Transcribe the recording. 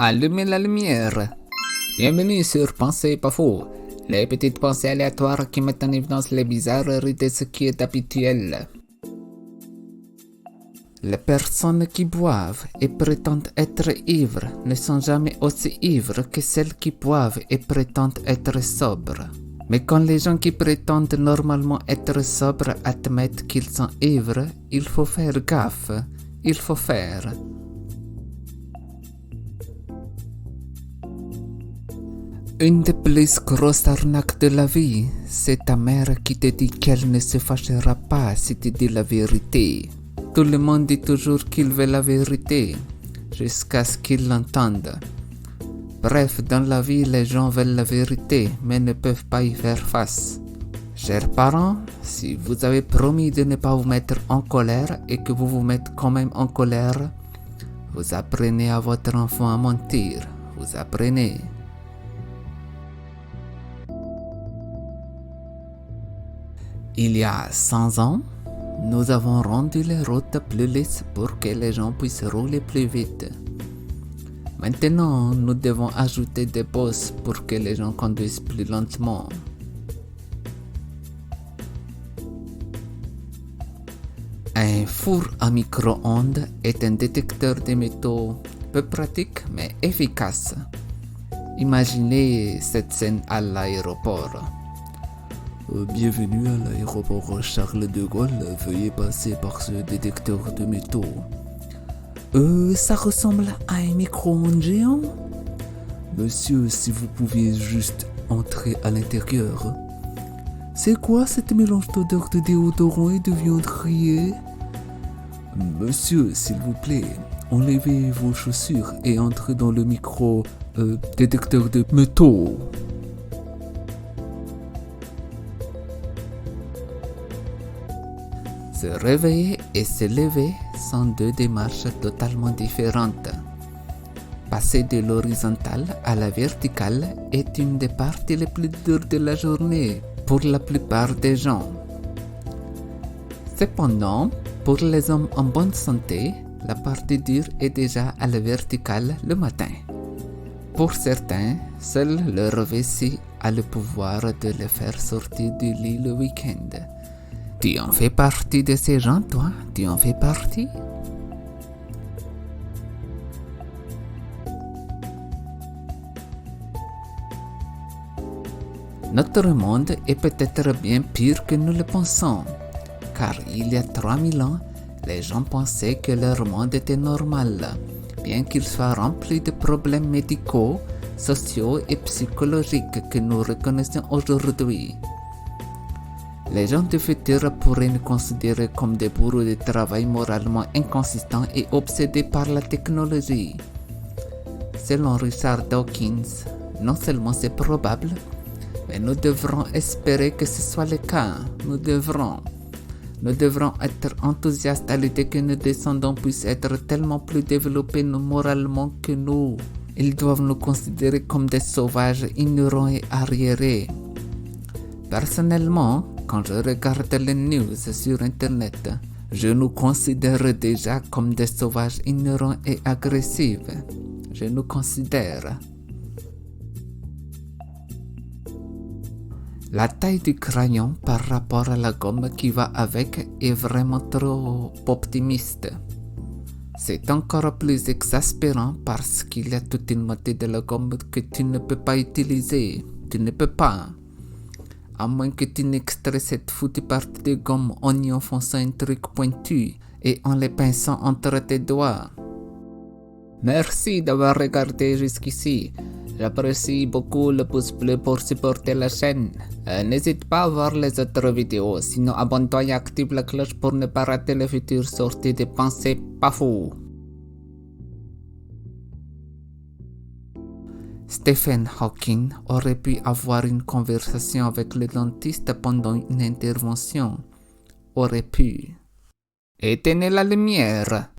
Allumez la lumière. Bienvenue sur Pensée pas faux, les petites pensées aléatoires qui mettent en évidence les bizarreries de ce qui est habituel. Les personnes qui boivent et prétendent être ivres ne sont jamais aussi ivres que celles qui boivent et prétendent être sobres. Mais quand les gens qui prétendent normalement être sobres admettent qu'ils sont ivres, il faut faire gaffe, il faut faire. Une des plus grosses arnaques de la vie, c'est ta mère qui te dit qu'elle ne se fâchera pas si tu dis la vérité. Tout le monde dit toujours qu'il veut la vérité, jusqu'à ce qu'ils l'entendent. Bref, dans la vie, les gens veulent la vérité, mais ne peuvent pas y faire face. Chers parents, si vous avez promis de ne pas vous mettre en colère et que vous vous mettez quand même en colère, vous apprenez à votre enfant à mentir. Vous apprenez. Il y a 100 ans, nous avons rendu les routes plus lisses pour que les gens puissent rouler plus vite. Maintenant, nous devons ajouter des bosses pour que les gens conduisent plus lentement. Un four à micro-ondes est un détecteur de métaux peu pratique mais efficace. Imaginez cette scène à l'aéroport. Bienvenue à l'aéroport Charles de Gaulle, veuillez passer par ce détecteur de métaux. Ça ressemble à un micro-ondes géant? Monsieur, si vous pouviez juste entrer à l'intérieur. C'est quoi cette mélange d'odeur de déodorant et de viande grillée? Monsieur, s'il vous plaît, enlevez vos chaussures et entrez dans le détecteur de métaux. Se réveiller et se lever sont deux démarches totalement différentes. Passer de l'horizontale à la verticale est une des parties les plus dures de la journée pour la plupart des gens. Cependant, pour les hommes en bonne santé, la partie dure est déjà à la verticale le matin. Pour certains, seul leur vessie a le pouvoir de les faire sortir du lit le week-end. Tu en fais partie de ces gens, toi? Tu en fais partie? Notre monde est peut-être bien pire que nous le pensons, car il y a 3000 ans, les gens pensaient que leur monde était normal, bien qu'il soit rempli de problèmes médicaux, sociaux et psychologiques que nous reconnaissons aujourd'hui. Les gens du futur pourraient nous considérer comme des bourreaux de travail moralement inconsistants et obsédés par la technologie. Selon Richard Dawkins, non seulement c'est probable, mais nous devrons espérer que ce soit le cas. Nous devrons être enthousiastes à l'idée que nos descendants puissent être tellement plus développés moralement que nous. Ils doivent nous considérer comme des sauvages ignorants et arriérés. Personnellement, quand je regarde les news sur Internet, je nous considère déjà comme des sauvages ignorants et agressifs. Je nous considère. La taille du crayon par rapport à la gomme qui va avec est vraiment trop optimiste. C'est encore plus exaspérant parce qu'il y a toute une moitié de la gomme que tu ne peux pas utiliser. Tu ne peux pas. À moins que tu n'extrais cette foutue partie de gomme en y enfonçant un truc pointu et en les pinçant entre tes doigts. Merci d'avoir regardé jusqu'ici. J'apprécie beaucoup le pouce bleu pour supporter la chaîne. N'hésite pas à voir les autres vidéos, sinon abonne-toi et active la cloche pour ne pas rater les futures sorties de Pensées pas fou. Stephen Hawking aurait pu avoir une conversation avec le dentiste pendant une intervention. Aurait pu. Éteignez la lumière.